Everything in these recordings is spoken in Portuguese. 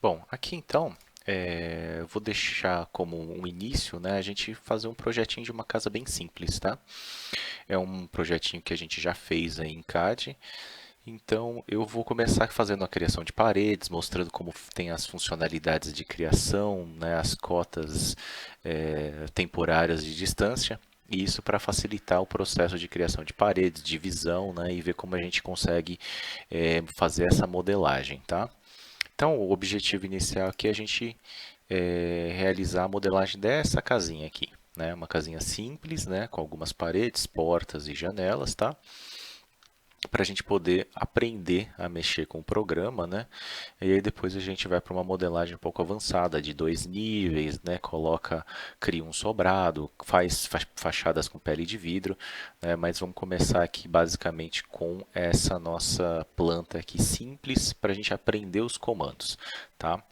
Bom, aqui então, eu vou deixar como um início, né, a gente fazer um projetinho de uma casa bem simples, tá? É um projetinho que a gente já fez aí em CAD, então eu vou começar fazendo a criação de paredes, mostrando como tem as funcionalidades de criação, né, as cotas temporárias de distância, e isso para facilitar o processo de criação de paredes, divisão, né, e ver como a gente consegue fazer essa modelagem, tá? Então, o objetivo inicial aqui é a gente realizar a modelagem dessa casinha aqui, né? Uma casinha simples, né? Com algumas paredes, portas e janelas, tá? Para a gente poder aprender a mexer com o programa, né? E aí depois a gente vai para uma modelagem um pouco avançada, de 2 níveis, né? Cria um sobrado, faz fachadas com pele de vidro, né? Mas vamos começar aqui basicamente com essa nossa planta aqui simples para a gente aprender os comandos, tá?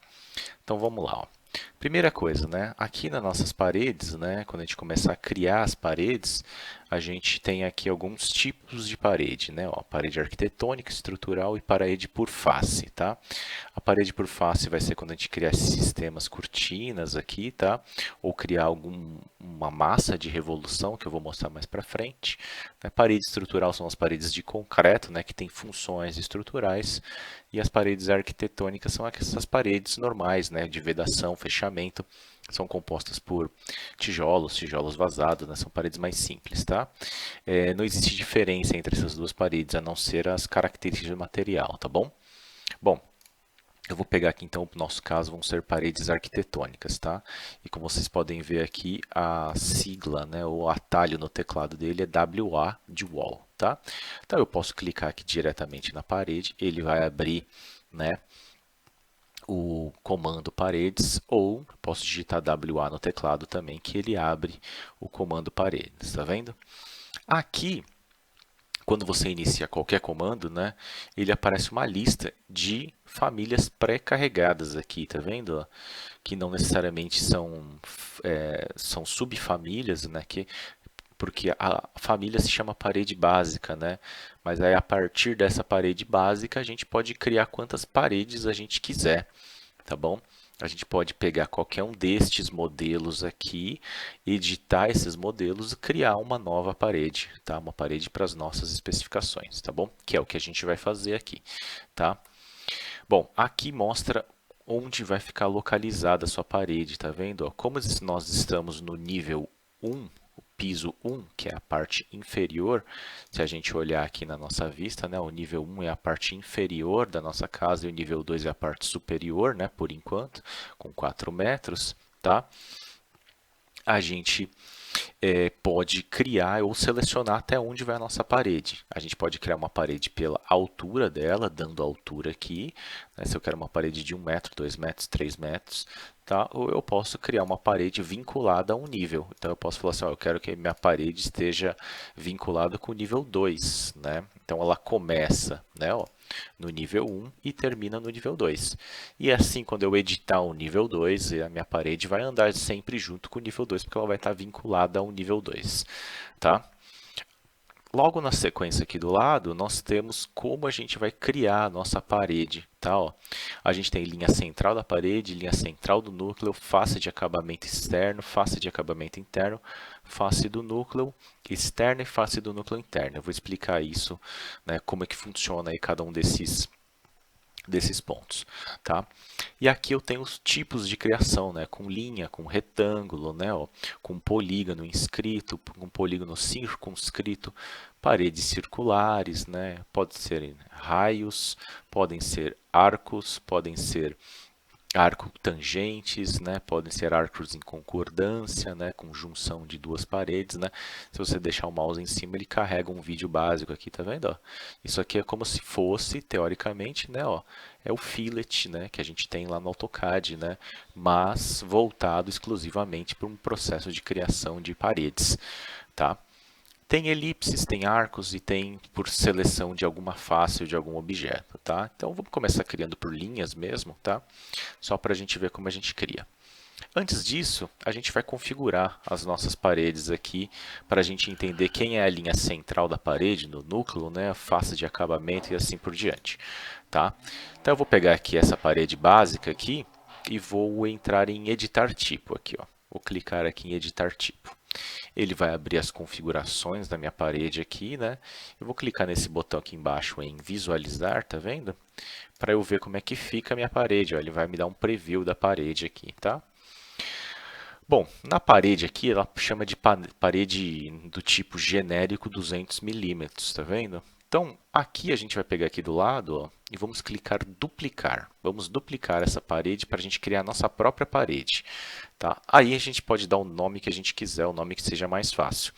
Então vamos lá, ó. Primeira coisa, né? Aqui nas nossas paredes, né? Quando a gente começar a criar as paredes, a gente tem aqui alguns tipos de parede, né? Ó, parede arquitetônica, estrutural e parede por face, tá? A parede por face vai ser quando a gente criar sistemas cortinas aqui, tá? Ou criar uma massa de revolução que eu vou mostrar mais para frente. A parede estrutural são as paredes de concreto, né? Que tem funções estruturais. E as paredes arquitetônicas são essas paredes normais, né? De vedação, fechamento, são compostas por tijolos vazados, né? São paredes mais simples, tá? Não existe diferença entre essas duas paredes, a não ser as características do material, tá bom? Bom, eu vou pegar aqui então, no nosso caso, vão ser paredes arquitetônicas, tá? E como vocês podem ver aqui, a sigla, né, o atalho no teclado dele é WA de wall, tá? Então eu posso clicar aqui diretamente na parede, ele vai abrir, né, o comando paredes, ou posso digitar WA no teclado também, que ele abre o comando paredes, tá vendo? Aqui, quando você inicia qualquer comando, né, ele aparece uma lista de famílias pré-carregadas aqui, tá vendo? Que não necessariamente são subfamílias, né, porque a família se chama parede básica, né? Mas aí a partir dessa parede básica a gente pode criar quantas paredes a gente quiser, tá bom? A gente pode pegar qualquer um destes modelos aqui, editar esses modelos e criar uma nova parede, tá? Uma parede para as nossas especificações, tá bom? Que é o que a gente vai fazer aqui, tá? Bom, aqui mostra onde vai ficar localizada a sua parede, tá vendo? Ó, como nós estamos no nível 1, o piso 1, que é a parte inferior, se a gente olhar aqui na nossa vista, né, o nível 1 é a parte inferior da nossa casa e o nível 2 é a parte superior, né, por enquanto, com 4 metros, tá? A gente pode criar ou selecionar até onde vai a nossa parede. A gente pode criar uma parede pela altura dela, dando a altura aqui, né? Se eu quero uma parede de 1 metro, 2 metros, 3 metros, tá? Ou eu posso criar uma parede vinculada a um nível. Então eu posso falar assim, ó, eu quero que minha parede esteja vinculada com o nível 2, né? Então ela começa, né, ó, no nível 1 e termina no nível 2. E assim, quando eu editar o nível 2, a minha parede vai andar sempre junto com o nível 2, porque ela vai estar vinculada ao nível 2, tá? Logo na sequência aqui do lado, nós temos como a gente vai criar a nossa parede, tá? Ó, a gente tem linha central da parede, linha central do núcleo, face de acabamento externo, face de acabamento interno, face do núcleo externo e face do núcleo interno. Eu vou explicar isso, né, como é que funciona aí cada um desses pontos, tá? E aqui eu tenho os tipos de criação, né? Com linha, com retângulo, né? Ó, com polígono inscrito, com polígono circunscrito, paredes circulares, né? Pode ser raios, podem ser arcos, podem ser arco tangentes, né? Podem ser arcos em concordância, né? Com junção de duas paredes, né? Se você deixar o mouse em cima, ele carrega um vídeo básico aqui, tá vendo? Ó? Isso aqui é como se fosse, teoricamente, né? Ó, é o fillet, né? Que a gente tem lá no AutoCAD, né? Mas voltado exclusivamente para um processo de criação de paredes, tá? Tem elipses, tem arcos e tem por seleção de alguma face ou de algum objeto, tá? Então vamos começar criando por linhas mesmo, tá? Só para a gente ver como a gente cria. Antes disso, a gente vai configurar as nossas paredes aqui para a gente entender quem é a linha central da parede, no núcleo, né, a face de acabamento e assim por diante. Tá? Então eu vou pegar aqui essa parede básica aqui e vou entrar em editar tipo aqui, ó. Vou clicar aqui em editar tipo. Ele vai abrir as configurações da minha parede aqui, né? Eu vou clicar nesse botão aqui embaixo em visualizar, tá vendo? Para eu ver como é que fica a minha parede, ó. Ele vai me dar um preview da parede aqui, tá? Bom, na parede aqui, ela chama de parede do tipo genérico 200 milímetros, tá vendo? Então, aqui a gente vai pegar aqui do lado, ó, e vamos clicar duplicar. Vamos duplicar essa parede para a gente criar a nossa própria parede, tá? Aí a gente pode dar o nome que a gente quiser, o nome que seja mais fácil.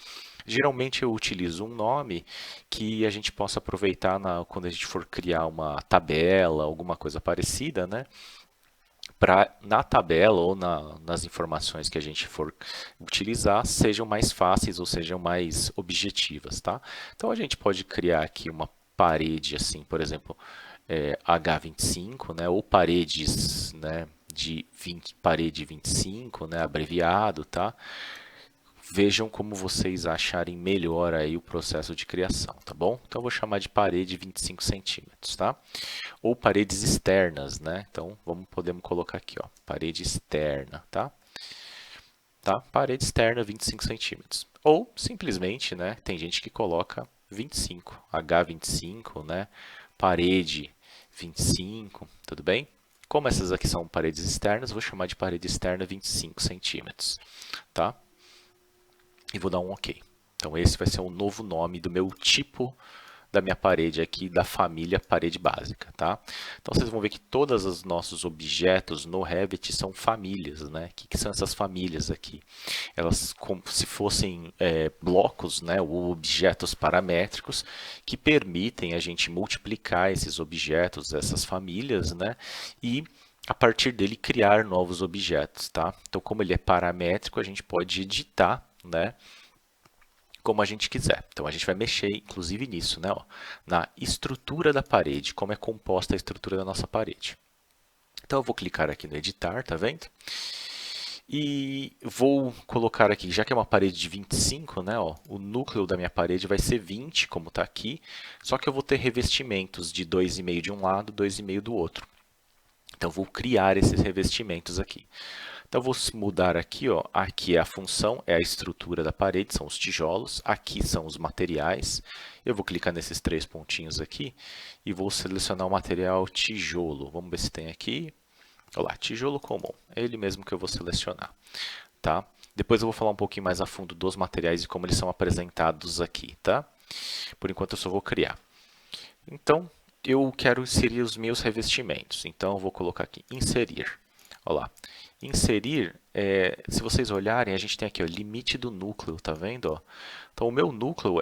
Geralmente eu utilizo um nome que a gente possa aproveitar quando a gente for criar uma tabela, alguma coisa parecida, né? Para na tabela ou nas informações que a gente for utilizar sejam mais fáceis ou sejam mais objetivas, tá? Então a gente pode criar aqui uma parede assim, por exemplo, H25, né, ou paredes, né, de 20, parede 25, né, abreviado, tá? Vejam como vocês acharem melhor aí o processo de criação, tá bom? Então eu vou chamar de parede 25 centímetros, tá? Ou paredes externas, né? Então podemos colocar aqui, ó, parede externa, tá? Tá? Parede externa 25 centímetros. Ou simplesmente, né? Tem gente que coloca 25, H25, né? Parede 25, tudo bem? Como essas aqui são paredes externas, vou chamar de parede externa 25 centímetros, tá? E vou dar um OK. Então esse vai ser o novo nome do meu tipo da minha parede aqui, da família parede básica, tá? Então vocês vão ver que todos os nossos objetos no Revit são famílias, né? O que são essas famílias aqui? Elas como se fossem blocos, né? Ou objetos paramétricos que permitem a gente multiplicar esses objetos, essas famílias, né? E a partir dele criar novos objetos, tá? Então como ele é paramétrico, a gente pode editar, né, como a gente quiser. Então a gente vai mexer inclusive nisso, né, ó, na estrutura da parede, como é composta a estrutura da nossa parede. Então eu vou clicar aqui no editar, tá vendo? E vou colocar aqui, já que é uma parede de 25, né, ó, o núcleo da minha parede vai ser 20, como está aqui, só que eu vou ter revestimentos de 2,5 de um lado, 2,5 do outro. Então eu vou criar esses revestimentos aqui. Então eu vou mudar aqui, ó, aqui é a função, é a estrutura da parede, são os tijolos, aqui são os materiais. Eu vou clicar nesses três pontinhos aqui e vou selecionar o material tijolo. Vamos ver se tem aqui. Olha lá, tijolo comum, é ele mesmo que eu vou selecionar, tá? Depois eu vou falar um pouquinho mais a fundo dos materiais e como eles são apresentados aqui, tá? Por enquanto eu só vou criar. Então, eu quero inserir os meus revestimentos. Então, eu vou colocar aqui, inserir. Olha lá. Inserir, se vocês olharem, a gente tem aqui o limite do núcleo, tá vendo? Ó? Então, o meu núcleo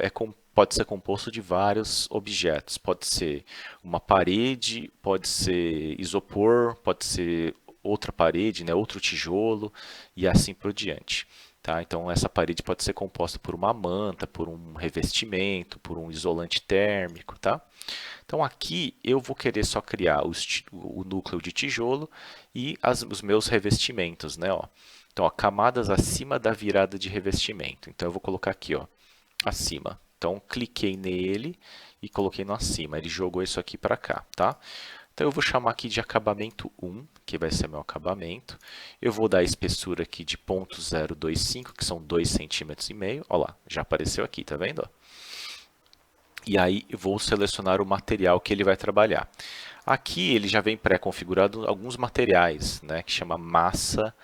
pode ser composto de vários objetos. Pode ser uma parede, pode ser isopor, pode ser outra parede, né, outro tijolo e assim por diante. Tá? Então, essa parede pode ser composta por uma manta, por um revestimento, por um isolante térmico. Tá? Então aqui eu vou querer só criar o núcleo de tijolo e os meus revestimentos, né? Ó. Então, ó, camadas acima da virada de revestimento. Então eu vou colocar aqui, ó, acima. Então cliquei nele e coloquei no acima. Ele jogou isso aqui para cá, tá? Então eu vou chamar aqui de acabamento 1, que vai ser meu acabamento. Eu vou dar a espessura aqui de 0,025, que são 2,5 cm. Olha lá, já apareceu aqui, tá vendo? Ó? E aí eu vou selecionar o material que ele vai trabalhar. Aqui ele já vem pré-configurado alguns materiais, né, que chama massa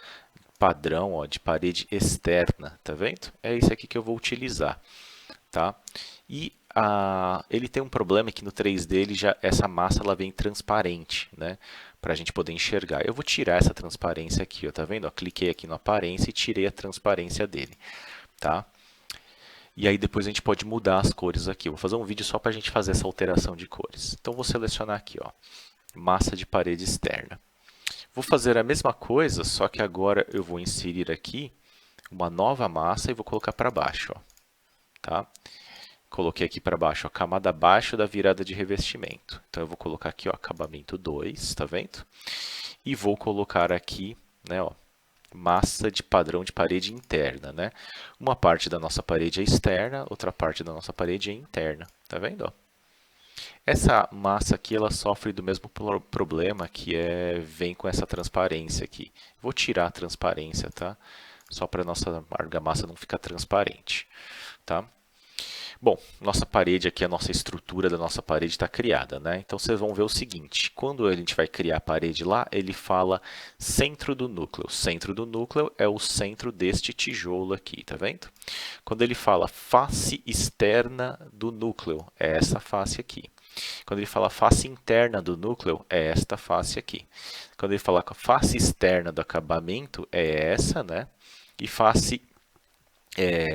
padrão, ó, de parede externa, tá vendo? É esse aqui que eu vou utilizar, tá? E ele tem um problema que no 3D essa massa ela vem transparente, né, para a gente poder enxergar. Eu vou tirar essa transparência aqui, ó, tá vendo? Ó, cliquei aqui no aparência e tirei a transparência dele, tá? E aí depois a gente pode mudar as cores aqui. Eu vou fazer um vídeo só para a gente fazer essa alteração de cores. Então vou selecionar aqui, ó, massa de parede externa. Vou fazer a mesma coisa, só que agora eu vou inserir aqui uma nova massa e vou colocar para baixo, ó, tá? Coloquei aqui para baixo, a camada abaixo da virada de revestimento. Então eu vou colocar aqui, ó, acabamento 2, tá vendo? E vou colocar aqui, né, ó, massa de padrão de parede interna, né? Uma parte da nossa parede é externa, outra parte da nossa parede é interna. Tá vendo? Ó? Essa massa aqui, ela sofre do mesmo problema que vem com essa transparência aqui. Vou tirar a transparência, tá? Só para a nossa argamassa não ficar transparente, tá? Bom, nossa parede aqui, a nossa estrutura da nossa parede está criada, né? Então vocês vão ver o seguinte, quando a gente vai criar a parede lá, ele fala centro do núcleo. Centro do núcleo é o centro deste tijolo aqui, tá vendo? Quando ele fala face externa do núcleo, é essa face aqui. Quando ele fala face interna do núcleo, é esta face aqui. Quando ele fala face externa do acabamento, é essa, né? E face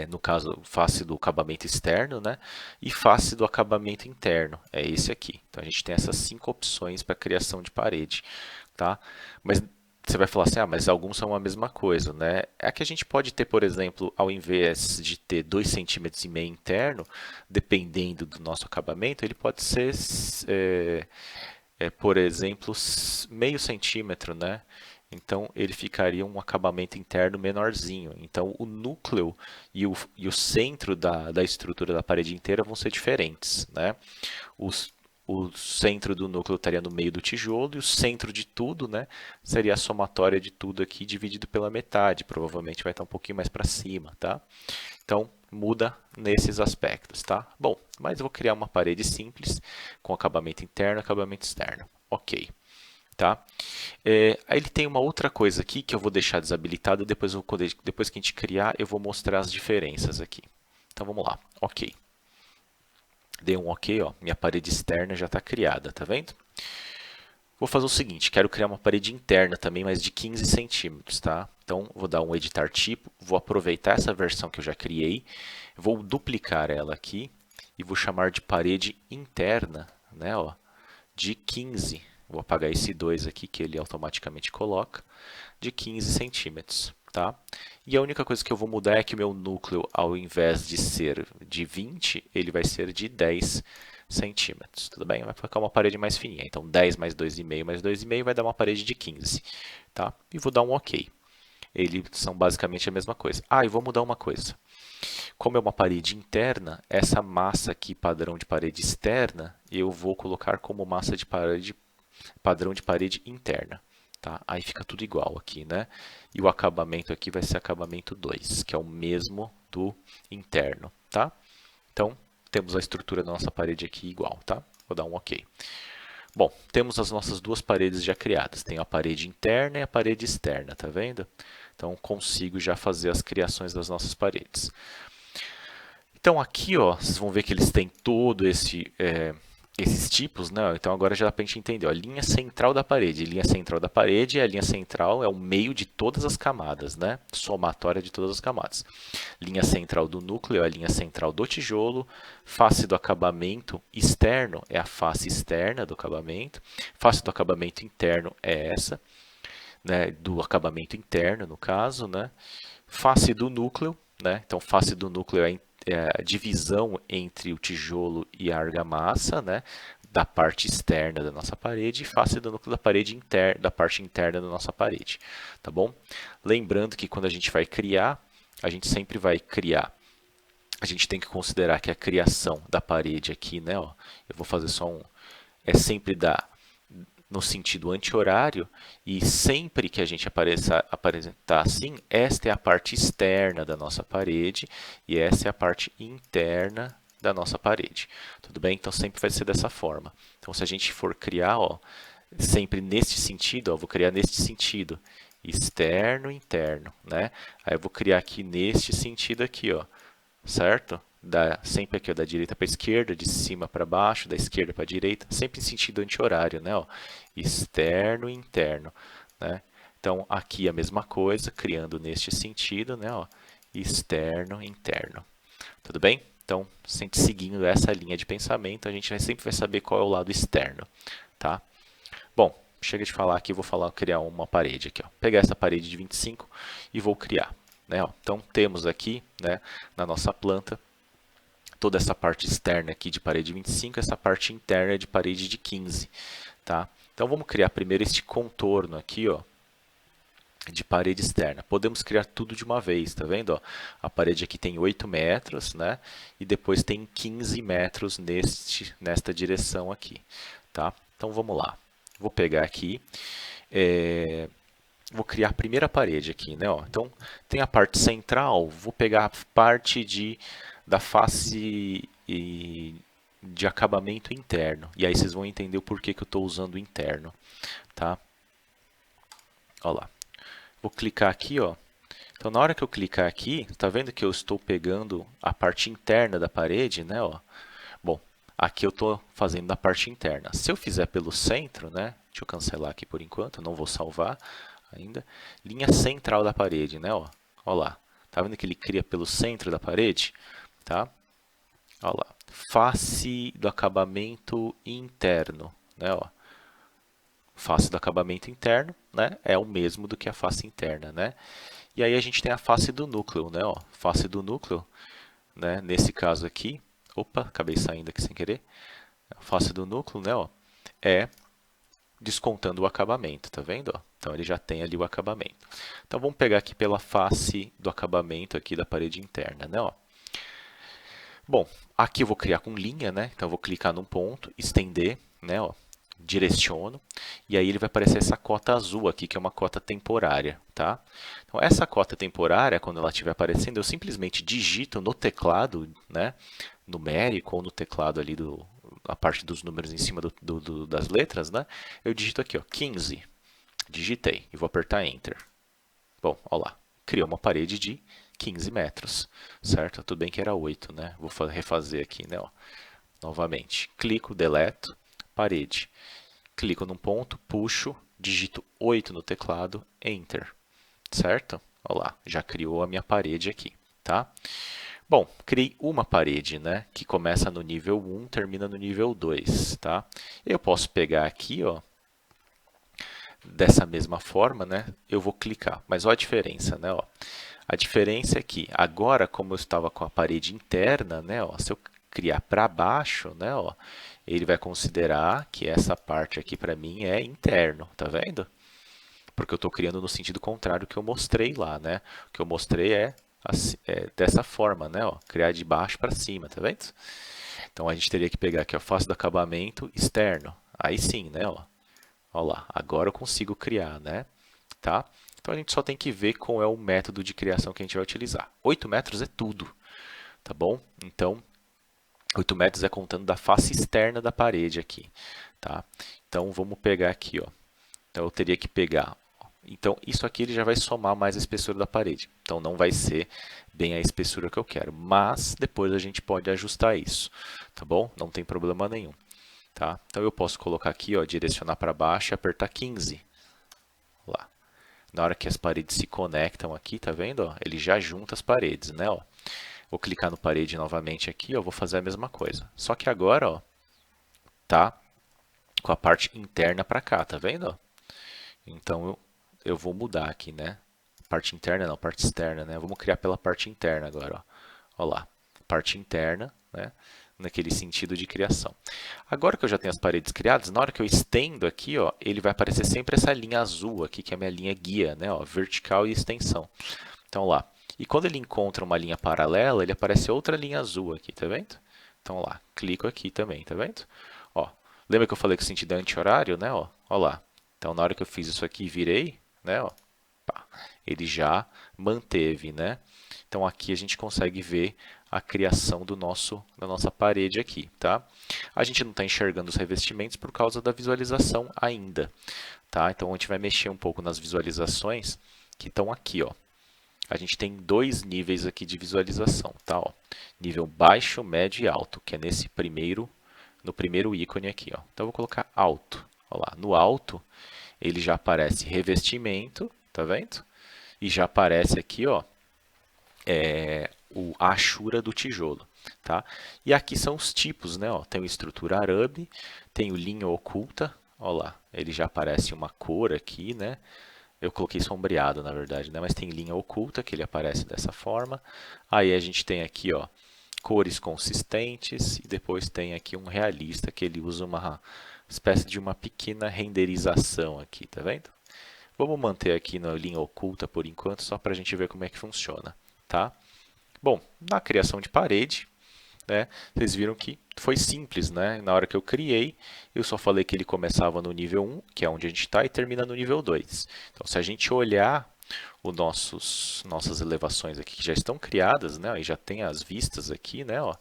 no caso, face do acabamento externo, né? E face do acabamento interno, é esse aqui. Então a gente tem essas 5 opções para criação de parede, tá? Mas você vai falar assim, mas alguns são a mesma coisa, né? É que a gente pode ter, por exemplo, ao invés de ter 2,5 cm interno, dependendo do nosso acabamento, ele pode ser, por exemplo, meio centímetro, né? Então ele ficaria um acabamento interno menorzinho. Então o núcleo e o centro da estrutura da parede inteira vão ser diferentes, né? O centro do núcleo estaria no meio do tijolo e o centro de tudo, né, seria a somatória de tudo aqui dividido pela metade. Provavelmente vai estar um pouquinho mais para cima, tá? Então muda nesses aspectos, tá? Bom, mas eu vou criar uma parede simples com acabamento interno e acabamento externo. Ok. Tá? Aí ele tem uma outra coisa aqui que eu vou deixar desabilitado, depois que a gente criar eu vou mostrar as diferenças aqui. Então vamos lá, ok. Dei um ok, ó, minha parede externa já está criada, tá vendo? Vou fazer o seguinte, quero criar uma parede interna também, mas de 15 centímetros, tá? Então vou dar um editar tipo, vou aproveitar essa versão que eu já criei, vou duplicar ela aqui e vou chamar de parede interna, né, ó, de 15. Vou apagar esse 2 aqui, que ele automaticamente coloca, de 15 centímetros. Tá? E a única coisa que eu vou mudar é que o meu núcleo, ao invés de ser de 20, ele vai ser de 10 centímetros. Tudo bem? Vai ficar uma parede mais fininha. Então, 10 mais 2,5 mais 2,5 vai dar uma parede de 15. Tá? E vou dar um OK. Eles são basicamente a mesma coisa. E vou mudar uma coisa. Como é uma parede interna, essa massa aqui, padrão de parede externa, eu vou colocar como massa de parede padrão de parede interna. Tá? Aí fica tudo igual aqui, né? E o acabamento aqui vai ser acabamento 2, que é o mesmo do interno, tá? Então, temos a estrutura da nossa parede aqui igual, tá? Vou dar um OK. Bom, temos as nossas duas paredes já criadas. Tem a parede interna e a parede externa, tá vendo? Então, consigo já fazer as criações das nossas paredes. Então, aqui, ó, vocês vão ver que eles têm todo esses tipos, né? Então agora já dá para a gente entender, ó, linha central da parede. Linha central da parede, a linha central é o meio de todas as camadas, né? Somatória de todas as camadas. Linha central do núcleo é a linha central do tijolo. Face do acabamento externo é a face externa do acabamento. Face do acabamento interno é essa, né? Do acabamento interno, no caso, né? Face do núcleo, né? Então face do núcleo é a divisão entre o tijolo e a argamassa, né, da parte externa da nossa parede, e face do núcleo da parede interna, da parte interna da nossa parede, tá bom? Lembrando que quando a gente vai criar, a gente sempre vai criar. A gente tem que considerar que a criação da parede aqui, né, ó, eu vou fazer só é sempre no sentido anti-horário, e sempre que a gente apresentar assim, esta é a parte externa da nossa parede e essa é a parte interna da nossa parede. Tudo bem? Então sempre vai ser dessa forma. Então se a gente for criar, ó, sempre neste sentido, ó, vou criar neste sentido, externo, interno, né? Aí eu vou criar aqui neste sentido aqui, ó, certo? Sempre aqui ó, da direita para a esquerda, de cima para baixo, da esquerda para a direita, sempre em sentido anti-horário, né? Ó, externo e interno, né? Então aqui a mesma coisa, criando neste sentido, né? Ó, externo e interno. Tudo bem? Então, sempre seguindo essa linha de pensamento, a gente sempre vai saber qual é o lado externo, tá? Bom, chega de falar aqui, vou criar uma parede aqui, ó. Pegar essa parede de 25 e vou criar, né? Ó, então temos aqui, né, na nossa planta toda essa parte externa aqui de parede 25, essa parte interna de parede de 15, tá? Então vamos criar primeiro este contorno aqui, ó, de parede externa. Podemos criar tudo de uma vez, tá vendo? Ó, a parede aqui tem 8 metros, né? E depois tem 15 metros nesta direção aqui, tá? Então vamos lá. Vou pegar aqui, vou criar a primeira parede aqui, né? Ó, então tem a parte central, vou pegar a parte da face de acabamento interno. E aí vocês vão entender o porquê que eu estou usando o interno, tá? Olha lá. Vou clicar aqui, ó. Então, na hora que eu clicar aqui, tá vendo que eu estou pegando a parte interna da parede, né? Ó. Bom, aqui eu estou fazendo da parte interna. Se eu fizer pelo centro, né? Deixa eu cancelar aqui por enquanto, não vou salvar ainda. Linha central da parede, né? Ó, ó lá. Tá vendo que ele cria pelo centro da parede? Tá? Ó lá. Face do acabamento interno, né? Ó. Face do acabamento interno, né? É o mesmo do que a face interna, né? E aí a gente tem a face do núcleo, né? Ó, face do núcleo, né? Nesse caso aqui, opa, acabei saindo aqui sem querer. A face do núcleo, né? Ó, é descontando o acabamento, tá vendo? Ó? Então ele já tem ali o acabamento. Então vamos pegar aqui pela face do acabamento aqui da parede interna, né? Ó. Bom, aqui eu vou criar com linha, né? Então eu vou clicar num ponto, estender, né? Ó, direciono, e aí ele vai aparecer essa cota azul aqui, que é uma cota temporária, tá? Então essa cota temporária, quando ela estiver aparecendo, eu simplesmente digito no teclado, né? Numérico ou no teclado ali a parte dos números em cima das letras, né? Eu digito aqui, ó, 15. Digitei e vou apertar Enter. Bom, olha lá, criou uma parede de 15 metros, certo? Tudo bem que era 8, né? Vou refazer aqui, né? Ó. Novamente, clico, deleto, parede. Clico num ponto, puxo, digito 8 no teclado, Enter, certo? Olha lá, já criou a minha parede aqui, tá? Bom, criei uma parede, né, que começa no nível 1, termina no nível 2, tá? Eu posso pegar aqui, ó, dessa mesma forma, né, eu vou clicar, mas olha a diferença, né, ó. A diferença é que agora, como eu estava com a parede interna, né, ó, se eu criar para baixo, né, ó, ele vai considerar que essa parte aqui para mim é interno, tá vendo? Porque eu estou criando no sentido contrário que eu mostrei lá, né? O que eu mostrei é dessa forma, né? Ó, criar de baixo para cima, tá vendo? Então a gente teria que pegar aqui a face do acabamento externo. Aí sim, né? Ó, ó lá, agora eu consigo criar, né? Tá? Então a gente só tem que ver qual é o método de criação que a gente vai utilizar. 8 metros é tudo, tá bom? Então 8 metros é contando da face externa da parede aqui, tá? Então vamos pegar aqui, ó. Então eu teria que pegar. Então isso aqui ele já vai somar mais a espessura da parede. Então não vai ser bem a espessura que eu quero, mas depois a gente pode ajustar isso, tá bom? Não tem problema nenhum, tá? Então eu posso colocar aqui, ó, direcionar para baixo e apertar 15. Lá. Na hora que as paredes se conectam aqui, tá vendo? Ó, ele já junta as paredes, né? Ó. Vou clicar no parede novamente aqui, ó, vou fazer a mesma coisa. Só que agora, ó, tá com a parte interna para cá, tá vendo? Ó? Então eu vou mudar aqui, né? Parte interna não, parte externa, né? Vamos criar pela parte interna agora, ó. Ó lá, parte interna, né? Naquele sentido de criação. Agora que eu já tenho as paredes criadas, na hora que eu estendo aqui, ó, ele vai aparecer sempre essa linha azul aqui, que é a minha linha guia, né? Ó, vertical e extensão. Então lá. E quando ele encontra uma linha paralela, ele aparece outra linha azul aqui, tá vendo? Então lá, clico aqui também, tá vendo? Ó, lembra que eu falei que o sentido é anti-horário, né? Ó lá. Então na hora que eu fiz isso aqui e virei, né? Ó, pá, ele já manteve, né? Então aqui a gente consegue ver a criação da nossa parede aqui, tá? A gente não está enxergando os revestimentos por causa da visualização ainda, tá? Então a gente vai mexer um pouco nas visualizações que estão aqui, ó. A gente tem dois níveis aqui de visualização, tá? Ó, nível baixo, médio e alto, que é no primeiro ícone aqui, ó. Então eu vou colocar alto. Ó lá, no alto ele já aparece revestimento, tá vendo? E já aparece aqui, ó, a achura do tijolo, tá? E aqui são os tipos, né? Ó, tem o estrutura arame, tem o linha oculta, ó lá, ele já aparece uma cor aqui, né? Eu coloquei sombreado, na verdade, né? Mas tem linha oculta, que ele aparece dessa forma. Aí a gente tem aqui, ó, cores consistentes. E depois tem aqui um realista, que ele usa uma espécie de uma pequena renderização aqui, tá vendo? Vamos manter aqui na linha oculta por enquanto, só para a gente ver como é que funciona, tá? Bom, na criação de parede, né, vocês viram que foi simples, né? Na hora que eu criei, eu só falei que ele começava no nível 1, que é onde a gente está, e termina no nível 2. Então, se a gente olhar os nossas elevações aqui que já estão criadas, né, e já tem as vistas aqui, né, ó,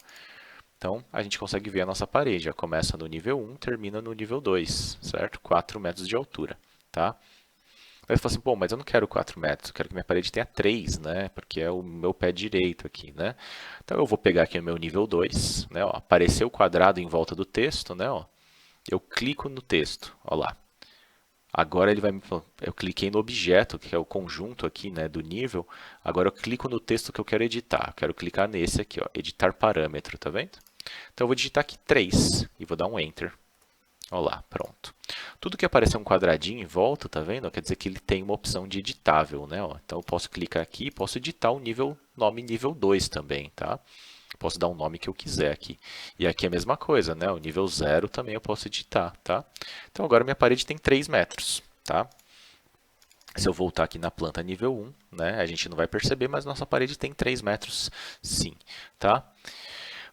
então a gente consegue ver a nossa parede. Já começa no nível 1, termina no nível 2, certo? 4 metros de altura, tá? Aí você fala assim, pô, mas eu não quero 4 metros, eu quero que minha parede tenha 3, né? Porque é o meu pé direito aqui, né? Então eu vou pegar aqui o meu nível 2, né? Ó, apareceu o quadrado em volta do texto, né? Ó, eu clico no texto, ó lá. Agora ele vai me... Eu cliquei no objeto, que é o conjunto aqui, né, do nível. Agora eu clico no texto que eu quero editar. Eu quero clicar nesse aqui, ó, editar parâmetro, tá vendo? Então eu vou digitar aqui 3 e vou dar um Enter. Olha lá, pronto. Tudo que aparecer um quadradinho em volta, tá vendo? Quer dizer que ele tem uma opção de editável, né? Ó, então eu posso clicar aqui e posso editar o nome nível 2 também, tá? Posso dar um nome que eu quiser aqui. E aqui é a mesma coisa, né? O nível 0 também eu posso editar, tá? Então agora minha parede tem 3 metros, tá? Se eu voltar aqui na planta nível 1, né? A gente não vai perceber, mas nossa parede tem 3 metros sim, tá?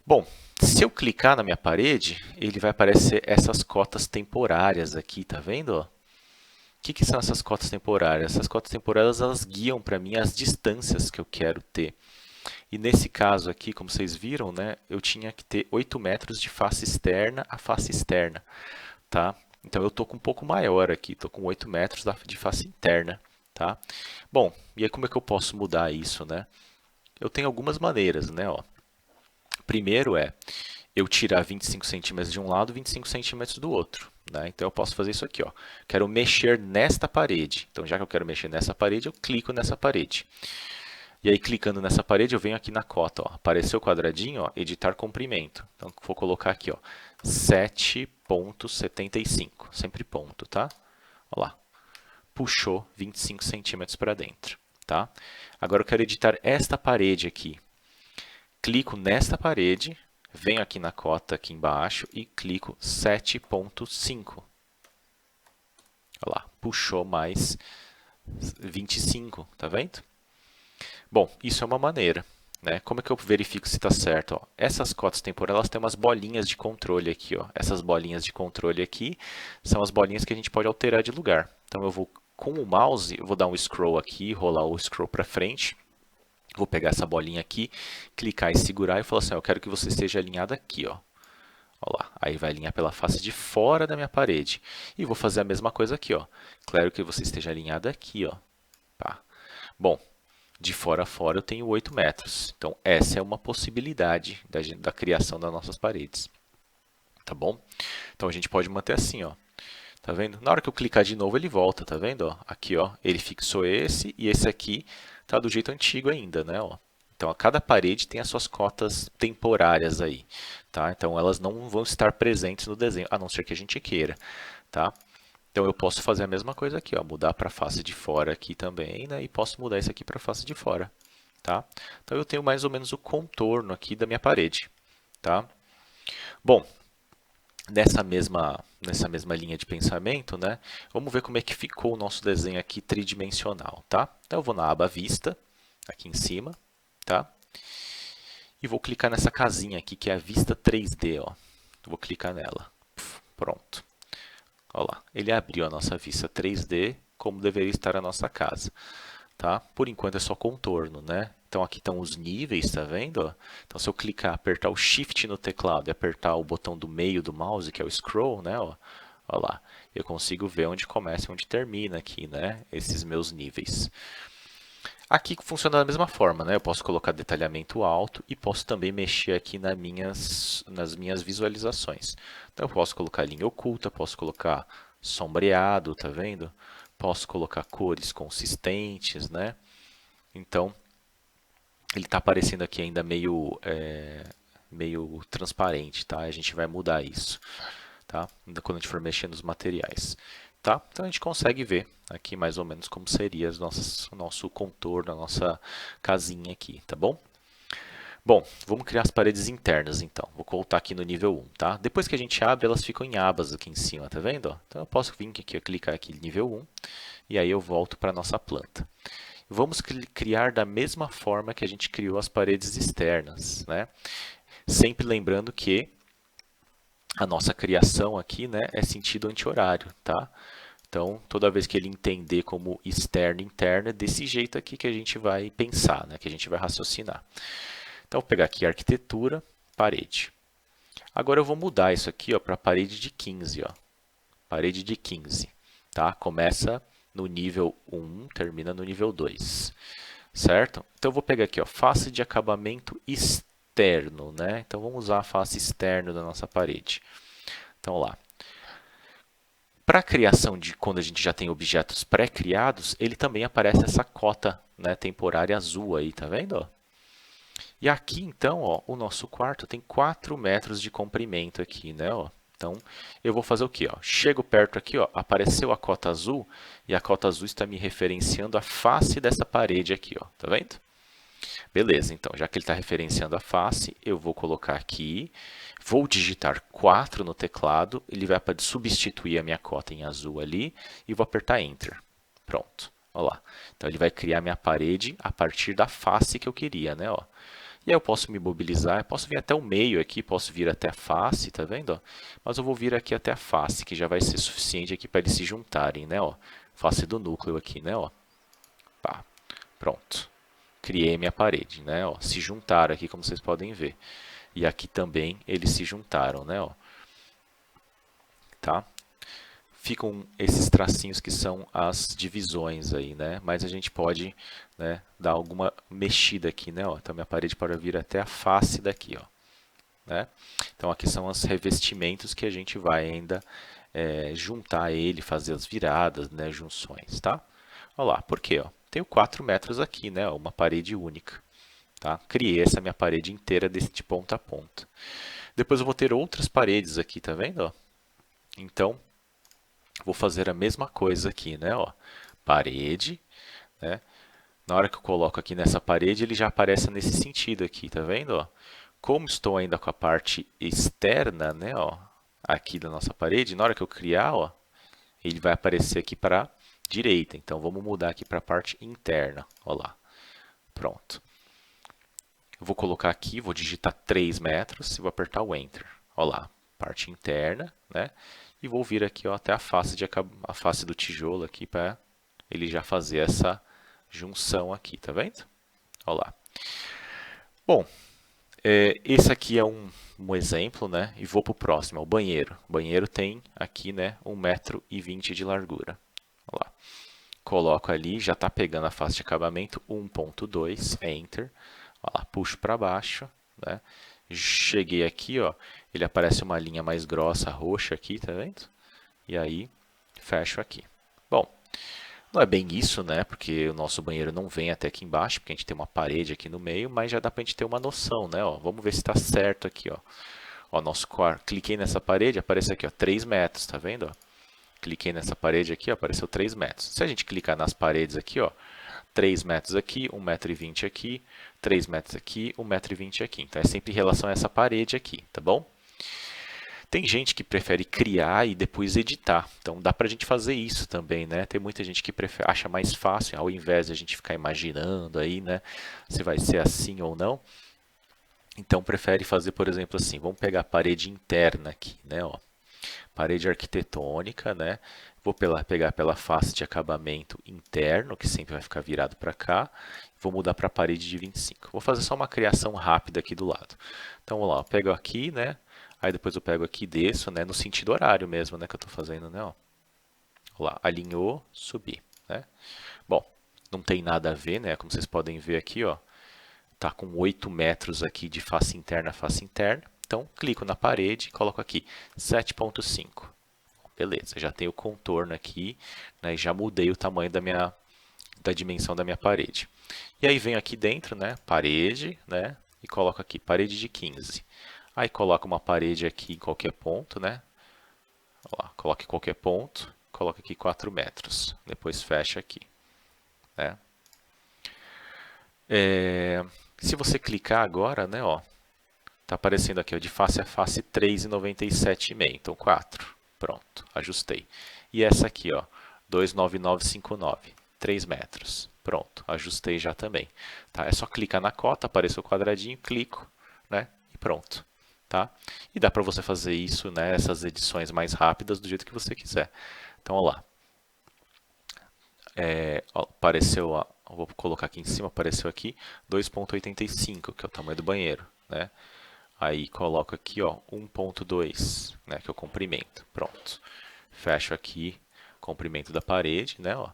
Bom, se eu clicar na minha parede, ele vai aparecer essas cotas temporárias aqui, tá vendo? Ó? O que são essas cotas temporárias? Essas cotas temporárias elas guiam para mim as distâncias que eu quero ter. E nesse caso aqui, como vocês viram, né, eu tinha que ter 8 metros de face externa a face externa, tá? Então eu estou com um pouco maior aqui, estou com 8 metros de face interna, tá? Bom, e aí como é que eu posso mudar isso, né? Eu tenho algumas maneiras, né? Ó. Primeiro é eu tirar 25 centímetros de um lado, 25 centímetros do outro. Né? Então eu posso fazer isso aqui. Ó. Quero mexer nesta parede. Então já que eu quero mexer nessa parede, eu clico nessa parede. E aí clicando nessa parede, eu venho aqui na cota. Ó. Apareceu o quadradinho, ó, editar comprimento. Então vou colocar aqui, ó, 7,75. Sempre ponto, tá? Olha lá. Puxou 25 centímetros para dentro. Tá? Agora eu quero editar esta parede aqui. Clico nesta parede, venho aqui na cota aqui embaixo e clico 7,5. Olha lá, puxou mais 25, tá vendo? Bom, isso é uma maneira. Né? Como é que eu verifico se está certo? Ó, essas cotas temporais elas têm umas bolinhas de controle aqui. Ó. Essas bolinhas de controle aqui são as bolinhas que a gente pode alterar de lugar. Então eu vou, com o mouse, eu vou dar um scroll aqui, rolar o scroll para frente. Vou pegar essa bolinha aqui, clicar e segurar e falar assim, ó, eu quero que você esteja alinhado aqui, ó. Ó lá, aí vai alinhar pela face de fora da minha parede. E vou fazer a mesma coisa aqui, ó. Quero que você esteja alinhado aqui, ó. Tá. Bom, de fora a fora eu tenho 8 metros. Então essa é uma possibilidade da criação das nossas paredes. Tá bom? Então a gente pode manter assim, ó. Tá vendo? Na hora que eu clicar de novo ele volta, tá vendo? Ó, aqui, ó, ele fixou esse e esse aqui tá do jeito antigo ainda, né? Ó. Então, a cada parede tem as suas cotas temporárias aí, tá? Então, elas não vão estar presentes no desenho, a não ser que a gente queira, tá? Então, eu posso fazer a mesma coisa aqui, ó, mudar para a face de fora aqui também, né? E posso mudar isso aqui para a face de fora, tá? Então, eu tenho mais ou menos o contorno aqui da minha parede, tá? Bom, nessa mesma linha de pensamento, né? Vamos ver como é que ficou o nosso desenho aqui tridimensional, tá? Então eu vou na aba Vista, aqui em cima, tá? E vou clicar nessa casinha aqui que é a Vista 3D, ó. Vou clicar nela. Pronto. Olha lá, ele abriu a nossa vista 3D como deveria estar a nossa casa. Tá? Por enquanto é só contorno, né? Então aqui estão os níveis, tá vendo? Então se eu clicar, apertar o Shift no teclado e apertar o botão do meio do mouse, que é o Scroll, né? Ó, ó lá, eu consigo ver onde começa e onde termina aqui, né? Esses meus níveis. Aqui funciona da mesma forma, né? Eu posso colocar detalhamento alto e posso também mexer aqui nas minhas visualizações. Então eu posso colocar linha oculta, posso colocar sombreado, tá vendo? Posso colocar cores consistentes, né? Então ele está aparecendo aqui ainda meio transparente, tá? A gente vai mudar isso, tá? Quando a gente for mexer nos materiais. Tá? Então a gente consegue ver aqui mais ou menos como seria o nosso contorno, a nossa casinha aqui, tá bom? Bom, vamos criar as paredes internas então. Vou voltar aqui no nível 1, tá? Depois que a gente abre, elas ficam em abas aqui em cima, tá vendo? Então eu posso vir aqui, clicar aqui nível 1 e aí eu volto para a nossa planta. Vamos criar da mesma forma que a gente criou as paredes externas, né? Sempre lembrando que a nossa criação aqui, né, é sentido anti-horário, tá? Então, toda vez que ele entender como externo e interno, é desse jeito aqui que a gente vai pensar, né, que a gente vai raciocinar. Então, vou pegar aqui arquitetura, parede. Agora eu vou mudar isso aqui para parede de 15, ó. Parede de 15, tá? Começa no nível 1, termina no nível 2, certo? Então eu vou pegar aqui, ó, face de acabamento externo, né? Então vamos usar a face externa da nossa parede. Então lá. Para a criação de quando a gente já tem objetos pré-criados, ele também aparece essa cota, né, temporária azul aí, tá vendo? Ó? E aqui então, ó, o nosso quarto tem 4 metros de comprimento aqui, né? Ó. Então, eu vou fazer o quê? Ó? Chego perto aqui, ó, apareceu a cota azul, e a cota azul está me referenciando a face dessa parede aqui, ó, tá vendo? Beleza, então, já que ele está referenciando a face, eu vou colocar aqui, vou digitar 4 no teclado, ele vai substituir a minha cota em azul ali, e vou apertar Enter. Pronto, olha lá. Então, ele vai criar minha parede a partir da face que eu queria, né? Ó. E aí eu posso me mobilizar, eu posso vir até o meio aqui, posso vir até a face, tá vendo? Ó? Mas eu vou vir aqui até a face, que já vai ser suficiente aqui para eles se juntarem, né? Ó? Face do núcleo aqui, né? Ó? Pá. Pronto. Criei minha parede, né? Ó? Se juntaram aqui, como vocês podem ver. E aqui também eles se juntaram, né? Ó? Tá? Ficam esses tracinhos que são as divisões aí, né? Mas a gente pode, né, dar alguma mexida aqui, né? Ó, então minha parede pode vir até a face daqui, ó, né? Então aqui são os revestimentos que a gente vai ainda juntar ele, fazer as viradas, né, junções, tá? Olha lá, por quê? Ó? Tenho 4 metros aqui, né? Uma parede única, tá? Criei essa minha parede inteira de ponta a ponta. Depois eu vou ter outras paredes aqui, tá vendo? Ó? Então vou fazer a mesma coisa aqui, né? Ó, parede, né? Na hora que eu coloco aqui nessa parede, ele já aparece nesse sentido aqui, tá vendo? Ó? Como estou ainda com a parte externa, né? Ó, aqui da nossa parede, na hora que eu criar, ó, ele vai aparecer aqui para a direita. Então vamos mudar aqui para a parte interna. Ó lá. Pronto. Eu vou colocar aqui, vou digitar 3 metros e vou apertar o Enter. Ó lá, parte interna, né? E vou vir aqui, ó, até a face do tijolo aqui para ele já fazer essa junção aqui, tá vendo? Ó lá. Bom, esse aqui é um exemplo, né? E vou para o próximo, é o banheiro. O banheiro tem aqui, né, 1,20 m de largura. Ó lá. Coloco ali, já está pegando a face de acabamento 1.2, Enter. Ó lá, puxo para baixo, né? Cheguei aqui, ó, ele aparece uma linha mais grossa, roxa aqui, tá vendo? E aí, fecho aqui. Bom, não é bem isso, né? Porque o nosso banheiro não vem até aqui embaixo, porque a gente tem uma parede aqui no meio, mas já dá pra gente ter uma noção, né? Ó, vamos ver se está certo aqui, ó. Ó, nosso quarto, cliquei nessa parede, aparece aqui, ó, 3 metros, tá vendo? Ó? Cliquei nessa parede aqui, ó, apareceu 3 metros. Se a gente clicar nas paredes aqui, ó, 3 metros aqui, 1,20 m aqui, 3 metros aqui, 1,20 m aqui. Então é sempre em relação a essa parede aqui, tá bom? Tem gente que prefere criar e depois editar. Então dá pra gente fazer isso também, né? Tem muita gente que acha mais fácil, ao invés de a gente ficar imaginando aí, né, se vai ser assim ou não. Então prefere fazer, por exemplo, assim, vamos pegar a parede interna aqui, né, ó. Parede arquitetônica, né? Vou pegar pela face de acabamento interno, que sempre vai ficar virado para cá. Vou mudar para a parede de 25. Vou fazer só uma criação rápida aqui do lado. Então, vamos lá, eu pego aqui, né? Aí depois eu pego aqui e desço, né? No sentido horário mesmo, né? Que eu estou fazendo, né? Ó. Lá, alinhou, subi, né? Bom, não tem nada a ver, né? Como vocês podem ver aqui, ó. Tá com 8 metros aqui de face interna a face interna. Então, clico na parede e coloco aqui 7.5. Beleza, já tenho o contorno aqui, né, e já mudei o tamanho da dimensão da minha parede. E aí venho aqui dentro, né, parede, né, e coloco aqui parede de 15. Aí coloco uma parede aqui em qualquer ponto, né, ó lá, coloco em qualquer ponto, coloco aqui 4 metros. Depois fecha aqui, né. Se você clicar agora, né, ó, tá aparecendo aqui, ó, de face a face 3,97,5, então 4. Pronto, ajustei. E essa aqui, ó, 29959, 3 metros. Pronto, ajustei já também. Tá? É só clicar na cota, aparece o quadradinho, clico, né? E pronto. Tá? E dá para você fazer isso, né, essas edições mais rápidas do jeito que você quiser. Então, olha lá. Apareceu, vou colocar aqui em cima, apareceu aqui 2,85, que é o tamanho do banheiro, né? Aí coloco aqui, ó, 1,2, né, que é o comprimento. Pronto. Fecho aqui o comprimento da parede, né, ó.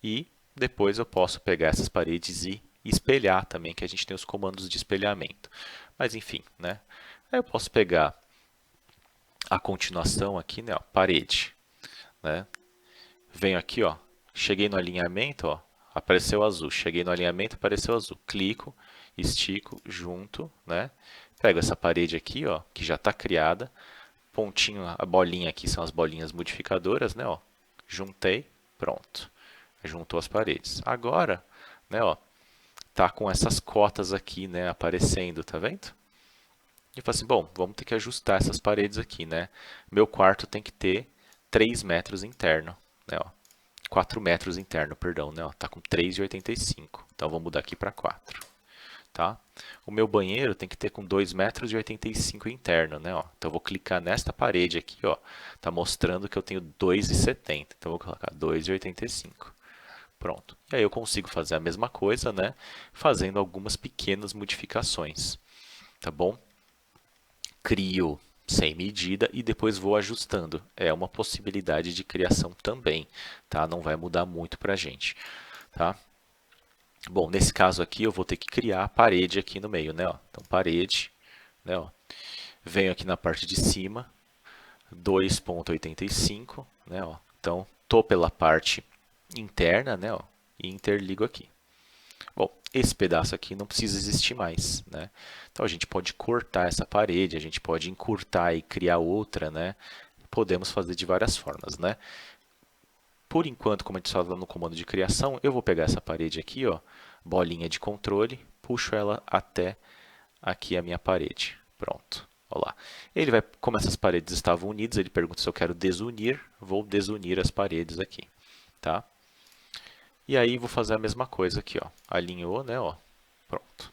E depois eu posso pegar essas paredes e espelhar também, que a gente tem os comandos de espelhamento. Mas enfim, né? Aí eu posso pegar a continuação aqui, né, ó, parede, né? Venho aqui, ó, cheguei no alinhamento, ó, apareceu azul. Cheguei no alinhamento, apareceu azul. Clico, estico, junto, né? Pego essa parede aqui, ó, que já está criada. Pontinho, a bolinha aqui são as bolinhas modificadoras, né? Ó, juntei, pronto. Juntou as paredes. Agora, né, ó, tá com essas cotas aqui, né, aparecendo, tá vendo? E falo assim, bom, vamos ter que ajustar essas paredes aqui, né? Meu quarto tem que ter 3 metros interno, né, ó. 4 metros interno, perdão, né, ó, tá com 3,85. Então vou mudar aqui para 4, tá? O meu banheiro tem que ter com 2,85 metros interno, né, ó. Então eu vou clicar nesta parede aqui, ó. Tá mostrando que eu tenho 2,70. Então eu vou colocar 2,85. Pronto. E aí eu consigo fazer a mesma coisa, né, fazendo algumas pequenas modificações, tá bom? Crio sem medida e depois vou ajustando. É uma possibilidade de criação também, tá? Não vai mudar muito para a gente, tá? Bom, nesse caso aqui eu vou ter que criar a parede aqui no meio, né? Ó. Então parede, né? Ó. Venho aqui na parte de cima, 2,85, né? Ó. Então tô pela parte interna, né? Ó, e interligo aqui. Bom, esse pedaço aqui não precisa existir mais, né? Então a gente pode cortar essa parede, a gente pode encurtar e criar outra, né? Podemos fazer de várias formas, né? Por enquanto, como a gente fala no comando de criação, eu vou pegar essa parede aqui, ó, bolinha de controle, puxo ela até aqui a minha parede. Pronto. Olha lá. Ele vai, como essas paredes estavam unidas, ele pergunta se eu quero desunir, vou desunir as paredes aqui, tá? E aí vou fazer a mesma coisa aqui, ó. Alinhou, né, ó. Pronto.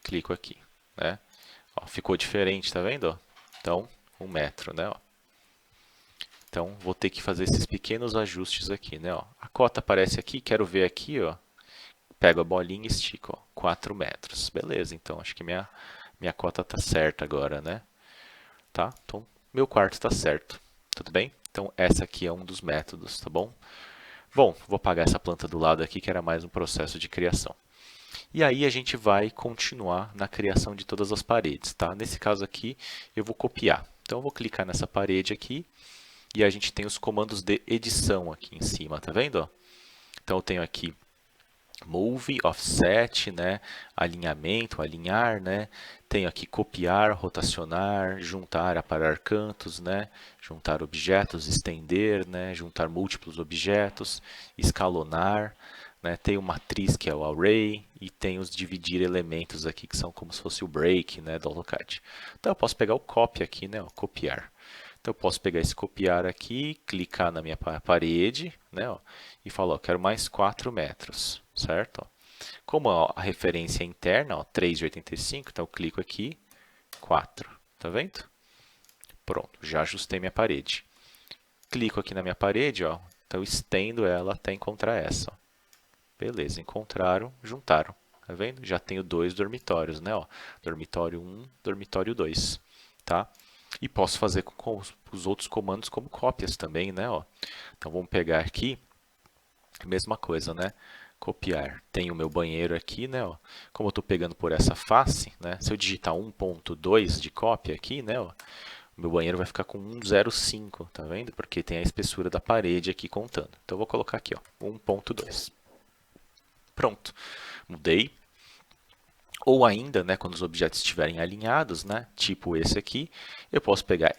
Clico aqui, né? Ó, ficou diferente, tá vendo? Ó? Então, 1 metro, né, ó. Então, vou ter que fazer esses pequenos ajustes aqui, né, ó. A cota aparece aqui, quero ver aqui, ó. Pego a bolinha e estico, ó. 4 metros. Beleza, então acho que minha cota tá certa agora, né? Tá? Então, meu quarto tá certo. Tudo bem? Então, essa aqui é um dos métodos, tá bom? Bom, vou apagar essa planta do lado aqui, que era mais um processo de criação. E aí a gente vai continuar na criação de todas as paredes, tá? Nesse caso aqui, eu vou copiar. Então, eu vou clicar nessa parede aqui e a gente tem os comandos de edição aqui em cima, tá vendo? Ó? Então, eu tenho aqui Move, Offset, né? Alinhamento, alinhar, né? Tenho aqui copiar, rotacionar, juntar, aparar cantos, né? Juntar objetos, estender, né? Juntar múltiplos objetos, escalonar, né? Tem o matriz que é o array e tem os dividir elementos aqui que são como se fosse o break, né? Do AutoCAD. Então eu posso pegar o copy aqui, né? O copiar. Então eu posso pegar esse copiar aqui, clicar na minha parede, né, ó, e falar, ó, quero mais 4 metros, certo? Ó. Como a referência é interna, ó, 3,85, então eu clico aqui, 4, tá vendo? Pronto, já ajustei minha parede. Clico aqui na minha parede, ó, então eu estendo ela até encontrar essa. Ó. Beleza, encontraram, juntaram. Tá vendo? Já tenho 2 dormitórios, né? Ó, dormitório 1, dormitório 2, tá? E posso fazer com os outros comandos como cópias também, né? Ó. Então vamos pegar aqui, mesma coisa, né? Copiar. Tem o meu banheiro aqui, né? Ó. Como eu estou pegando por essa face, né? Se eu digitar 1.2 de cópia aqui, né? Ó, o meu banheiro vai ficar com 1,05, tá vendo? Porque tem a espessura da parede aqui contando. Então eu vou colocar aqui, ó, 1.2. Pronto. Mudei. Ou ainda, né, quando os objetos estiverem alinhados, né, tipo esse aqui, eu posso pegar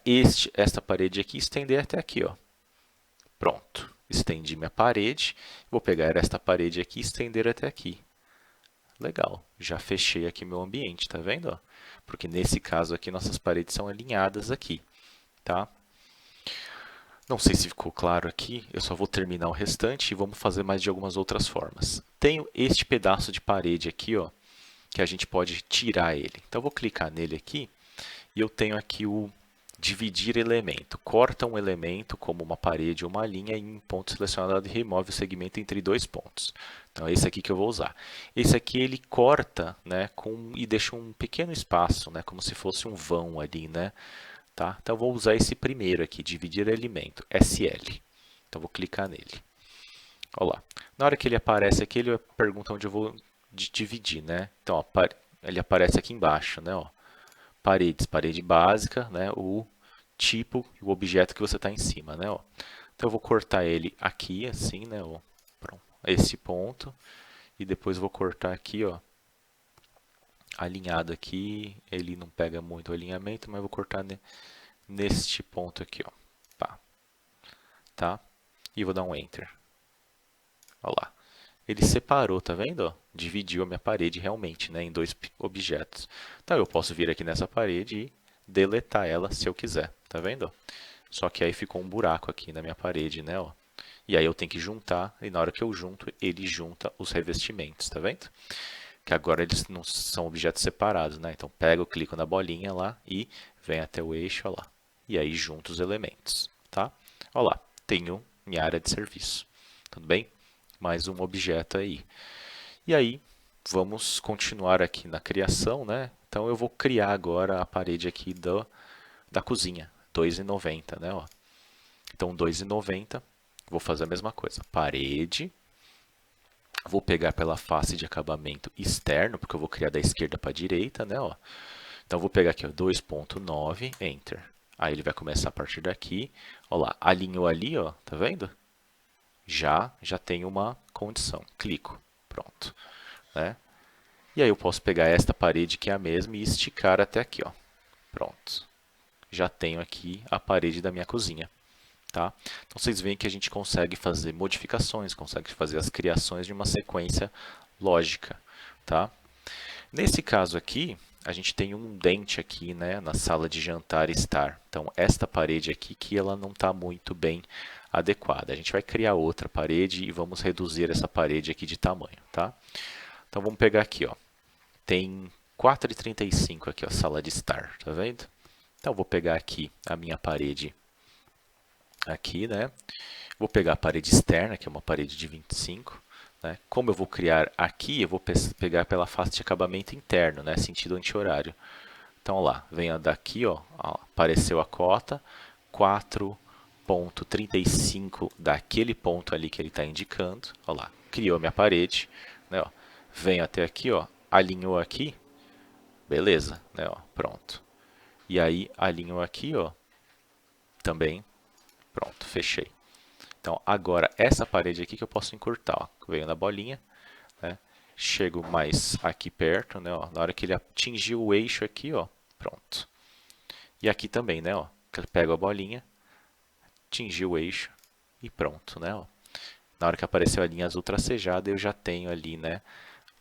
esta parede aqui e estender até aqui. Ó. Pronto. Estendi minha parede. Vou pegar esta parede aqui e estender até aqui. Legal. Já fechei aqui meu ambiente, tá vendo? Ó? Porque nesse caso aqui, nossas paredes são alinhadas aqui. Tá? Não sei se ficou claro aqui, eu só vou terminar o restante e vamos fazer mais de algumas outras formas. Tenho este pedaço de parede aqui, ó, que a gente pode tirar ele. Então eu vou clicar nele aqui e eu tenho aqui o dividir elemento. Corta um elemento como uma parede ou uma linha em um ponto selecionado e remove o segmento entre dois pontos. Então é esse aqui que eu vou usar. Esse aqui ele corta, né, e deixa um pequeno espaço, né, como se fosse um vão ali, né? Tá? Então eu vou usar esse primeiro aqui, dividir elemento, SL. Então eu vou clicar nele. Olha lá. Na hora que ele aparece aqui, ele pergunta onde eu vou dividir, né? Então, ó, ele aparece aqui embaixo, né? Ó, paredes, parede básica, né? O tipo e o objeto que você está em cima, né? Ó. Então eu vou cortar ele aqui, assim, né? Ó, pronto, esse ponto. E depois vou cortar aqui, ó, alinhado aqui. Ele não pega muito o alinhamento, mas eu vou cortar neste ponto aqui, ó. Pá. Tá? E vou dar um Enter. Olha lá. Ele separou, tá vendo? Ó? Dividiu a minha parede realmente, né, em dois objetos. Então eu posso vir aqui nessa parede e deletar ela se eu quiser, tá vendo? Só que aí ficou um buraco aqui na minha parede, né? Ó. E aí eu tenho que juntar, e na hora que eu junto, ele junta os revestimentos, tá vendo? Que agora eles não são objetos separados, né? Então pego, clico na bolinha lá e vem até o eixo, ó lá. E aí junto os elementos, tá? Ó lá, tenho minha área de serviço, tudo bem? Mais um objeto aí. E aí, vamos continuar aqui na criação, né? Então eu vou criar agora a parede aqui da cozinha, 2,90, né? Ó. Então 2,90, vou fazer a mesma coisa. Parede, vou pegar pela face de acabamento externo, porque eu vou criar da esquerda para a direita, né? Ó. Então vou pegar aqui, ó, 2,9, Enter. Aí ele vai começar a partir daqui. Ó lá, alinhou ali, ó, tá vendo? Já tem uma condição. Clico, pronto. Né? E aí eu posso pegar esta parede que é a mesma e esticar até aqui, ó. Pronto. Já tenho aqui a parede da minha cozinha. Tá? Então vocês veem que a gente consegue fazer modificações, consegue fazer as criações de uma sequência lógica. Tá? Nesse caso aqui, a gente tem um dente aqui, né, na sala de jantar estar. Então esta parede aqui que ela não está muito bem adequada. A gente vai criar outra parede e vamos reduzir essa parede aqui de tamanho. Tá? Então vamos pegar aqui, ó. Tem 4,35 aqui, ó, sala de estar, tá vendo? Então vou pegar aqui a minha parede aqui, né? Vou pegar a parede externa, que é uma parede de 25, né? Como eu vou criar aqui, eu vou pegar pela face de acabamento interno, né? Sentido anti-horário. Então, lá, venha daqui, ó, apareceu a cota, 4,35 daquele ponto ali que ele está indicando, ó lá, criou minha parede, né, ó, venho até aqui, ó, alinhou aqui, beleza, né, ó, pronto. E aí, alinhou aqui, ó, também, pronto, fechei. Então, agora, essa parede aqui que eu posso encurtar, ó, venho na bolinha, né, chego mais aqui perto, né, ó, na hora que ele atingir o eixo aqui, ó, pronto. E aqui também, né, ó, pego a bolinha, atingi o eixo e pronto, né, ó. Na hora que apareceu a linha azul tracejada, eu já tenho ali, né,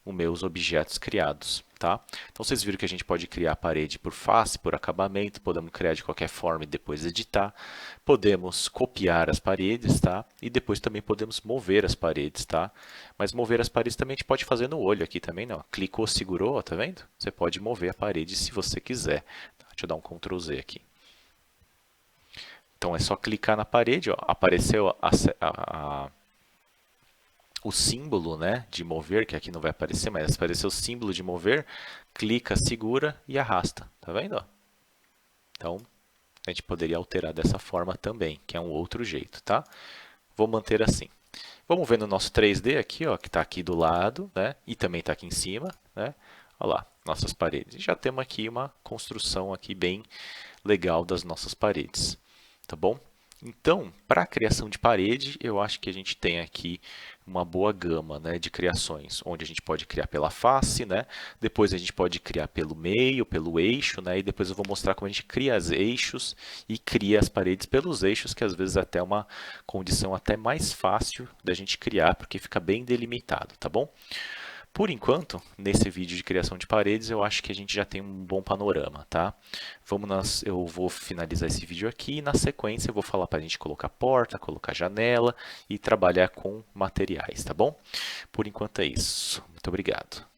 os meus objetos criados, tá? Então vocês viram que a gente pode criar a parede por face, por acabamento, podemos criar de qualquer forma e depois editar, podemos copiar as paredes, tá? E depois também podemos mover as paredes, tá? Mas mover as paredes também a gente pode fazer no olho aqui também, não? Clicou, segurou, ó, tá vendo? Você pode mover a parede se você quiser. Tá? Deixa eu dar um Ctrl Z aqui. Então é só clicar na parede, ó, apareceu o símbolo, né, de mover, que aqui não vai aparecer, mas apareceu o símbolo de mover, clica, segura e arrasta, tá vendo? Ó? Então a gente poderia alterar dessa forma também, que é um outro jeito, tá? Vou manter assim. Vamos ver no nosso 3D aqui, ó, que está aqui do lado, né, e também está aqui em cima, né? Olha lá, nossas paredes. Já temos aqui uma construção aqui bem legal das nossas paredes, tá bom? Então, para a criação de parede, eu acho que a gente tem aqui uma boa gama, né, de criações, onde a gente pode criar pela face, né? Depois a gente pode criar pelo meio, pelo eixo, né? E depois eu vou mostrar como a gente cria os eixos e cria as paredes pelos eixos, que às vezes é até uma condição até mais fácil da gente criar, porque fica bem delimitado, tá bom? Por enquanto, nesse vídeo de criação de paredes, eu acho que a gente já tem um bom panorama, tá? Eu vou finalizar esse vídeo aqui e na sequência eu vou falar para a gente colocar porta, colocar janela e trabalhar com materiais, tá bom? Por enquanto é isso. Muito obrigado.